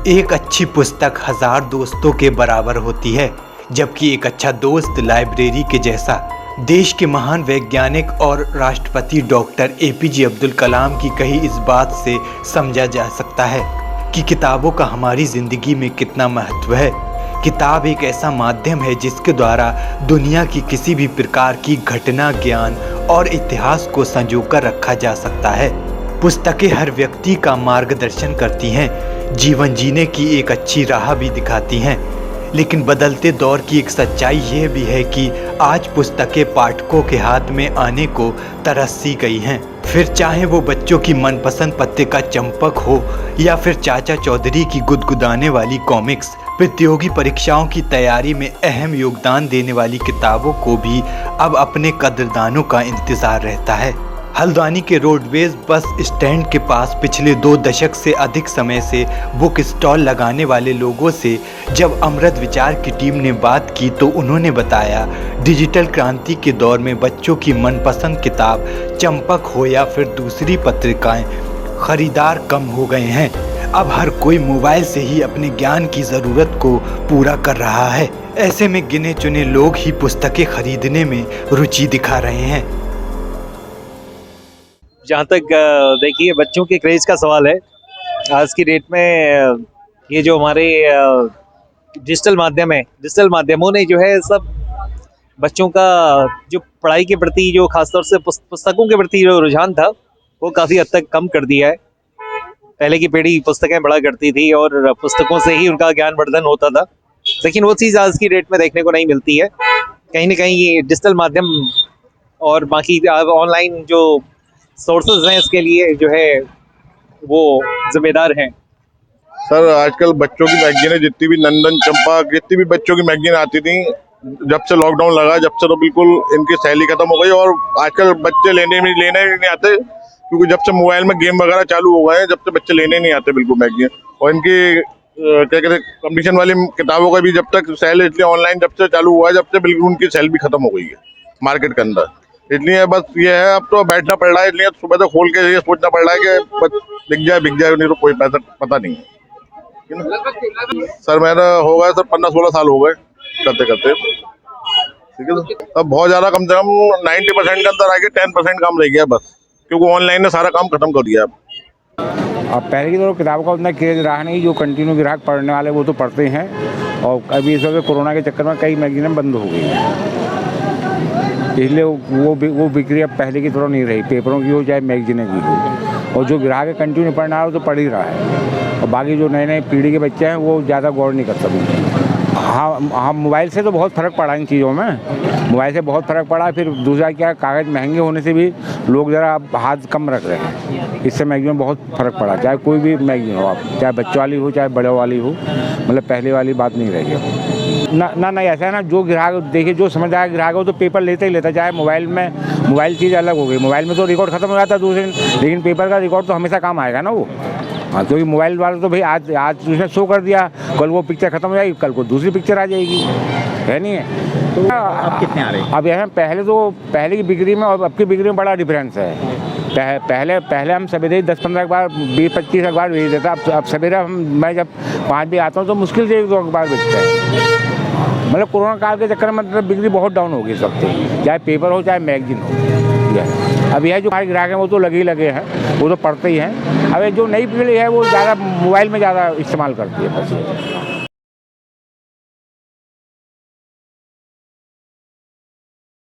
एक अच्छी पुस्तक 1000 दोस्तों के बराबर होती है, जबकि एक अच्छा दोस्त लाइब्रेरी के जैसा। देश के महान वैज्ञानिक और राष्ट्रपति डॉक्टर एपीजे अब्दुल कलाम की कही इस बात से समझा जा सकता है कि किताबों का हमारी ज़िंदगी में कितना महत्व है। किताब एक ऐसा माध्यम है जिसके द्वारा दुनिया की किसी भी प्रकार की घटना, ज्ञान और इतिहास को संजोकर रखा जा सकता है। पुस्तकें हर व्यक्ति का मार्गदर्शन करती हैं, जीवन जीने की एक अच्छी राह भी दिखाती हैं। लेकिन बदलते दौर की एक सच्चाई यह भी है कि आज पुस्तकें पाठकों के हाथ में आने को तरसी गई हैं। फिर चाहे वो बच्चों की मनपसंद पत्रिका चंपक हो या फिर चाचा चौधरी की गुदगुदाने वाली कॉमिक्स। प्रतियोगी परीक्षाओं की तैयारी में अहम योगदान देने वाली किताबों को भी अब अपने कदरदानों का इंतजार रहता है। हल्द्वानी के रोडवेज बस स्टैंड के पास पिछले 2 दशक से अधिक समय से बुक स्टॉल लगाने वाले लोगों से जब अमृत विचार की टीम ने बात की तो उन्होंने बताया, डिजिटल क्रांति के दौर में बच्चों की मनपसंद किताब चंपक हो या फिर दूसरी पत्रिकाएं, खरीदार कम हो गए हैं। अब हर कोई मोबाइल से ही अपने ज्ञान की ज़रूरत को पूरा कर रहा है। ऐसे में गिने चुने लोग ही पुस्तकें खरीदने में रुचि दिखा रहे हैं। जहाँ तक देखिए बच्चों के क्रेज का सवाल है, आज की डेट में ये जो हमारे डिजिटल माध्यम है, डिजिटल माध्यमों ने जो है सब बच्चों का जो पढ़ाई के प्रति, जो खासतौर से पुस्तकों के प्रति जो रुझान था वो काफ़ी हद तक कम कर दिया है। पहले की पीढ़ी पुस्तकें पढ़ा करती थी और पुस्तकों से ही उनका ज्ञानवर्धन होता था, लेकिन वो चीज़ आज की डेट में देखने को नहीं मिलती है। कहीं ना कहीं ये डिजिटल माध्यम और बाकी ऑनलाइन जो सोर्सेज हैं इसके लिए जो है वो जिम्मेदार हैं। सर आजकल बच्चों की मैगजीनें जितनी भी नंदन चंपा जितनी भी बच्चों की मैगजीन आती थी, जब से लॉकडाउन लगा जब से तो बिल्कुल इनकी सैली खत्म हो गई और आजकल बच्चे लेने नहीं आते, क्योंकि जब से मोबाइल में गेम वगैरह चालू हो गए हैं जब से बच्चे लेने नहीं आते बिल्कुल मैगजीन। और इनकी क्या कहते हैं कंपटीशन वाली किताबों का भी जब तक सेल, इसलिए ऑनलाइन जब से चालू हुआ है जब से बिल्कुल उनकी सेल भी खत्म हो गई है मार्केट के अंदर। इसलिए बस ये है, अब तो बैठना पड़ रहा है, इसलिए सुबह से खोल के ये सोचना पड़ रहा है कि बस बिक जाए नहीं तो कोई पैसा पता नहीं है। सर मेरा हो गया सर 15-16 साल हो गए करते करते, ठीक है सर। अब बहुत ज़्यादा कम से कम 90% के अंदर आके 10% काम रह गया बस, क्योंकि ऑनलाइन ने सारा काम खत्म कर दिया। अब पहले की तो किताबों का उतना क्रेज रहा नहीं, जो कंटिन्यू ग्राहक पढ़ने वाले वो तो पढ़ते हैं। और अभी इस वक्त कोरोना के चक्कर में कई मैगजीनें बंद हो गई हैं, इसलिए वो बिक्री अब पहले की तरह नहीं रही, पेपरों की हो चाहे मैगजीनें की हो। और जो ग्राहक कंटिन्यू पढ़ना है वो तो पढ़ ही रहा है, और बाकी जो नए पीढ़ी के बच्चे हैं वो ज़्यादा गौर नहीं कर सकते। हाँ, मोबाइल से तो बहुत फ़र्क पड़ा इन चीज़ों में, मोबाइल से बहुत फ़र्क पड़ा। फिर दूसरा क्या, कागज़ महंगे होने से भी लोग ज़रा अब हाथ कम रख रहे हैं, इससे मैगजीन में बहुत फ़र्क पड़ा। चाहे कोई भी मैगजीन हो, आप चाहे बच्चों वाली हो चाहे बड़े वाली हो, मतलब पहले वाली बात नहीं रही है। ना ऐसा है ना, जो ग्राहक देखिए, जो समझदार ग्राहक हो तो पेपर लेते ही लेता। चाहे मोबाइल चीज़ अलग हो गई, मोबाइल में तो रिकॉर्ड खत्म हो जाता है दूसरे दिन, लेकिन पेपर का रिकॉर्ड तो हमेशा काम आएगा ना वो। हाँ, क्योंकि मोबाइल वाला तो भाई आज उसने शो कर दिया, कल वो पिक्चर खत्म हो जाएगी, कल को दूसरी पिक्चर आ जाएगी, है नहीं है। तो अब कितने आ रहे हैं? अब यहाँ पहले की बिक्री में और अब की बिक्री में बड़ा डिफरेंस है। पहले हम सवेरे 10-15 अखबार 20-25 अखबार भेज देता, अब सवेरे मैं जब 5 बजे आता हूँ तो मुश्किल से 1-2 अखबार बेचते हैं। मतलब कोरोना काल के चक्कर में मतलब बिक्री बहुत डाउन हो गई इस वक्त, चाहे पेपर हो चाहे मैगजीन हो। अब यह जो हमारे ग्राहक हैं वो तो लगे हैं, वो तो पढ़ते ही हैं। अब जो नई पीढ़ी है वो ज़्यादा मोबाइल में ज़्यादा इस्तेमाल करती है बस।